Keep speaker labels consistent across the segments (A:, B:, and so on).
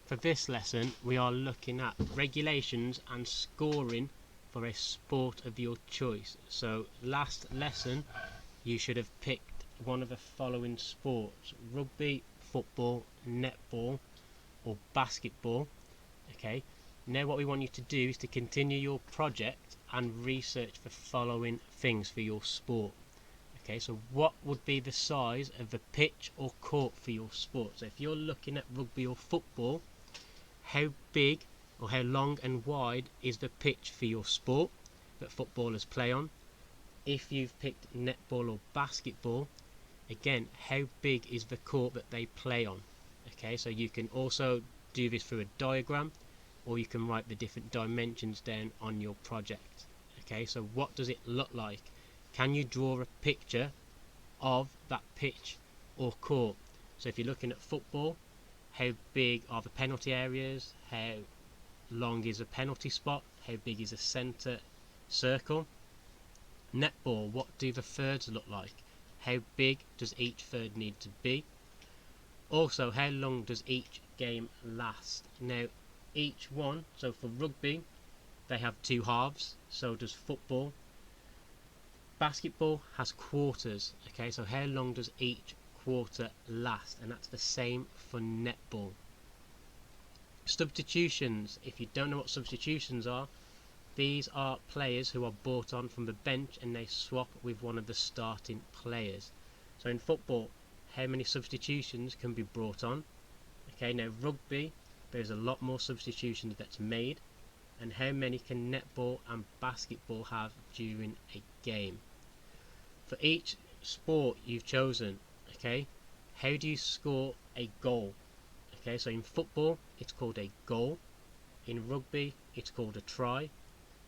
A: For this lesson we are looking at regulations and scoring for a sport of your choice. So last lesson you should have picked one of the following sports: rugby, football, netball or basketball. Okay, now what we want you to do is to continue your project and research the following things for your sport. Okay, so what would be the size of the pitch or court for your sport? So if you're looking at rugby or football, how big or how long and wide is the pitch for your sport that footballers play on? If you've picked netball or basketball, again, how big is the court that they play on? Okay, so you can also do this through a diagram, or you can write the different dimensions down on your project. Okay, so what does it look like? Can you draw a picture of that pitch or court? So if you're looking at football, how big are the penalty areas? How long is a penalty spot? How big is a centre circle? Netball, what do the thirds look like? How big does each third need to be? Also, how long does each game last? Now, each one, so for rugby, they have two halves, so does football. Basketball has quarters, okay, so how long does each quarter last? And that's the same for netball. Substitutions, if you don't know what substitutions are, these are players who are brought on from the bench and they swap with one of the starting players. So in football, how many substitutions can be brought on? Okay, now rugby, there's a lot more substitutions that's made. And how many can netball and basketball have during a game? For each sport you've chosen, okay, how do you score a goal? Okay, so in football it's called a goal, in rugby it's called a try,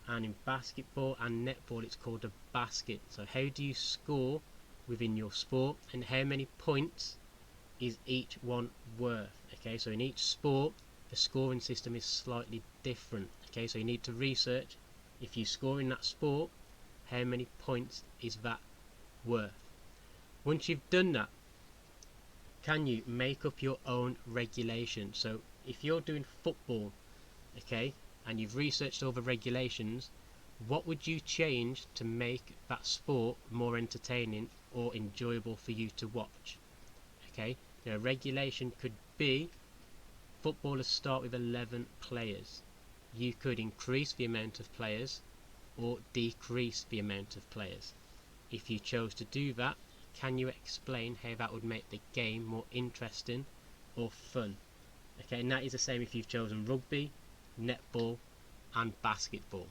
A: and in basketball and netball it's called a basket. So how do you score within your sport, and how many points is each one worth? Okay, so in each sport the scoring system is slightly different. Okay, so you need to research, if you score in that sport, how many points is that worth? Once you've done that, can you make up your own regulation? So if you're doing football, okay, and you've researched all the regulations, what would you change to make that sport more entertaining or enjoyable for you to watch? Okay, now regulation could be footballers start with 11 players. You could increase the amount of players or decrease the amount of players. If you chose to do that, can you explain how that would make the game more interesting or fun? Okay, and that is the same if you've chosen rugby, netball and basketball.